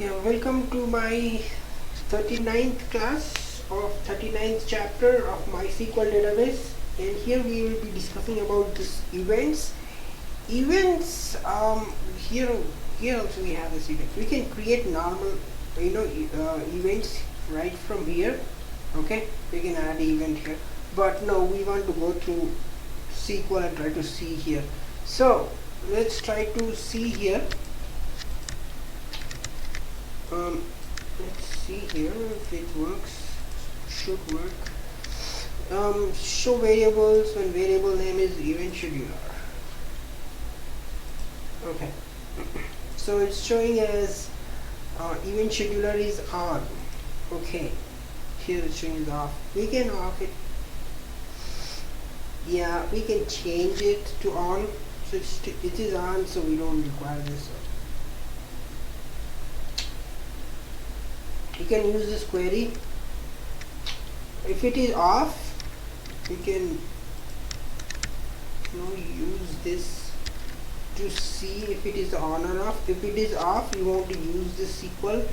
Yeah, welcome to my 39th class of 39th chapter of MySQL database, and here we will be discussing about this events. Events here also we have this event. We can create normal events right from here. Okay, we can add event here, but no, we want to go through SQL and try to see here. So let's try to see here. Let's see here if it works. Should work. Show variables when variable name is event scheduler. Okay. So it's showing as event scheduler is on. Okay. Here it's showing is off. We can off it. Yeah, we can change it to on. So it is on, so we don't require this. You can use this query. If it is off, we can use this to see if it is on or off. If it is off, you want to use this SQL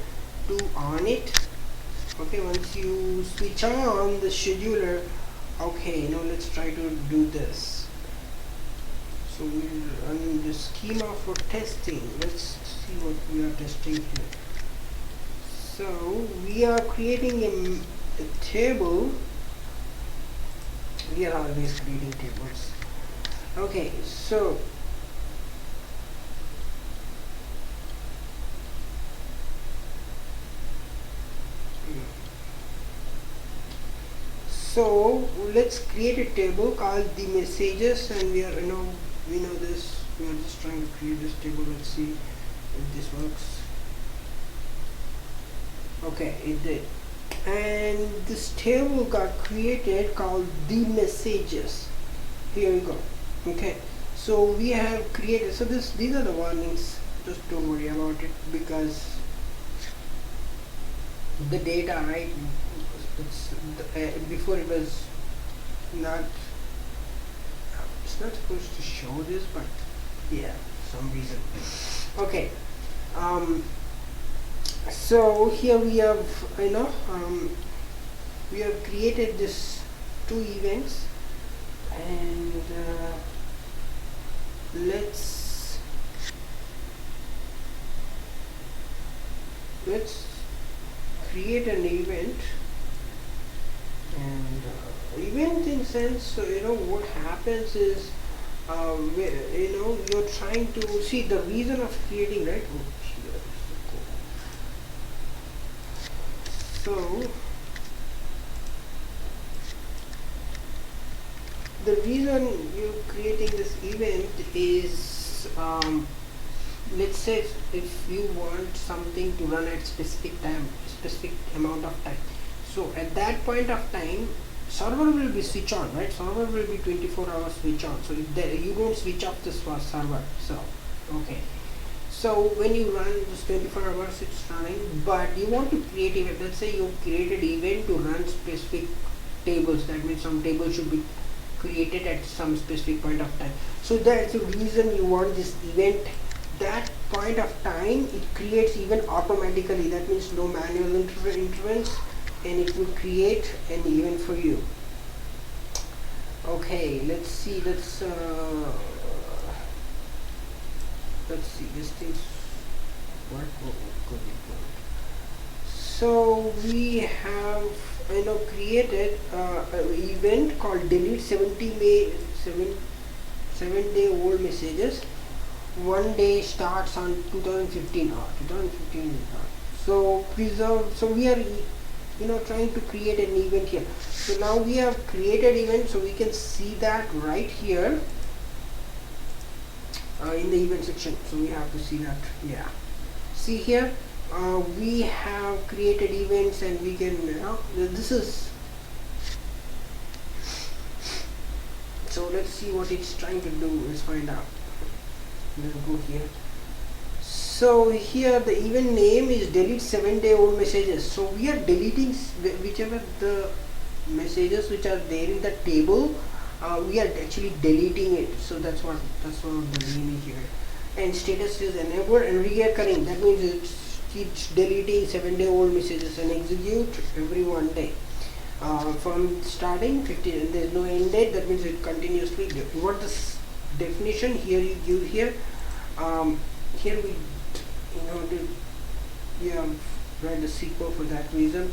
to on it. Okay, once you switch on the scheduler, okay, now let's try to do this. So we'll run the schema for testing. Let's see what we are testing here. So we are creating a table. We are always creating tables. Okay, so let's create a table called the messages, and we are we know this. We are just trying to create this table. Let's see if this works. Okay, it did. And this table got created called the messages. Here we go. Okay, so we have created, so these are the warnings. Just don't worry about it, because the data, right, it's before it was not, it's not supposed to show this, but yeah, for some reason. Okay, so here we have we have created this two events, and let's create an event. And event in sense, so what happens is you're trying to see the reason of creating, right? So the reason you're creating this event is, let's say if you want something to run at specific amount of time. So at that point of time, server will be switch on, right? Server will be 24 hours switch on. So if you don't switch off this server, so okay. So when you run this 24 hours, it's running, but you want to create event. Let's say you created event to run specific tables. That means some table should be created at some specific point of time. So that's the reason you want this event. That point of time, it creates even automatically. That means no manual interference, and it will create an event for you. Okay, let's see. Let's see, this thing's work. So we have created an event called delete 7-day old messages. 1 day starts on 2015 or 2015. So preserve. So we are trying to create an event here. So now we have created event, so we can see that right here in the event section. So we have to see that. Yeah, see here, we have created events, and we can this is, so let's see what it's trying to do. Let's find out. Let's go here. So here the event name is delete 7-day old messages. So we are deleting whichever the messages which are there in the table. We are actually deleting it. So that's what the name is here. And status is enabled and recurring. That means it's keeps deleting 7-day-old messages and execute every 1 day. From starting 15, there is no end date. That means it continuously. What this definition here you give here? Here we, you have read the SQL for that reason,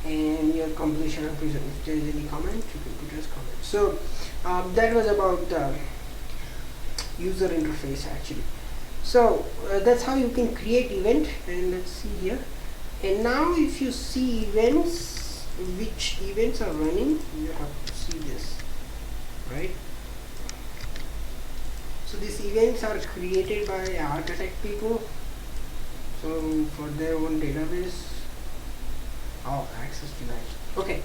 and your completion of reason. If there is any comment, you can put as comment. So that was about the user interface actually. So that's how you can create event. And let's see here. And now if you see events, which events are running, you have to see this, right? So these events are created by architect people, so for their own database. Oh, access denied. Okay.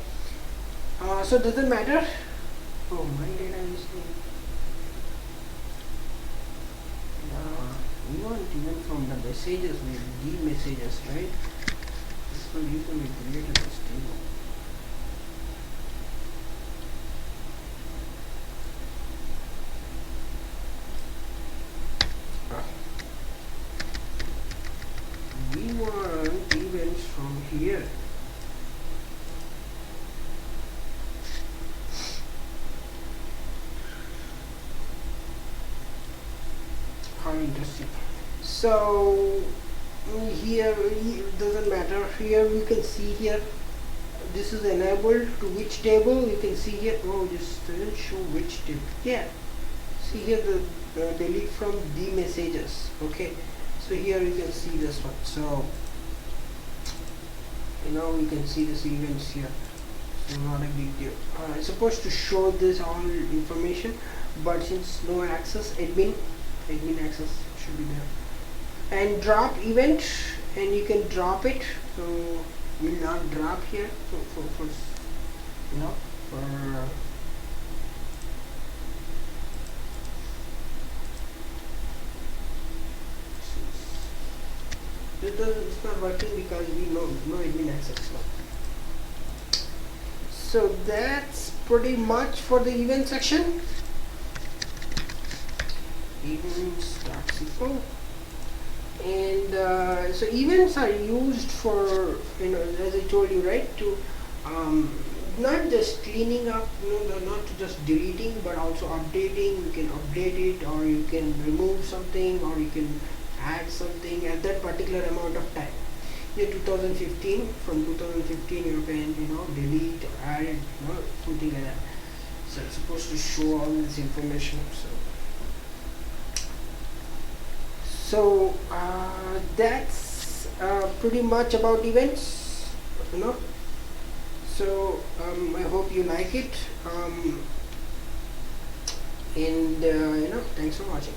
So doesn't matter. Oh, my database name. We want even from the messages, the messages, right? This will usually create this table. We want events from here. How interesting. So here it doesn't matter. Here we can see here this is enabled to which table. You can see here. Oh, this doesn't show which table. Yeah, see here the delete from the messages. Okay, so here you can see this one. So we can see this events here. So not a big deal. It's supposed to show this all information, but since no access, admin access should be there. And drop event, and you can drop it. So will not drop here. So for it's not working because we know no admin access now. So that's pretty much for the event section. Events.sql. And so events are used for, as I told you, right, to not just cleaning up, not just deleting, but also updating. You can update it, or you can remove something, or you can add something at that particular amount of time. From 2015 you can delete or add, something like that. So it's supposed to show all this information. So that's pretty much about events, so I hope you like it, and thanks for watching.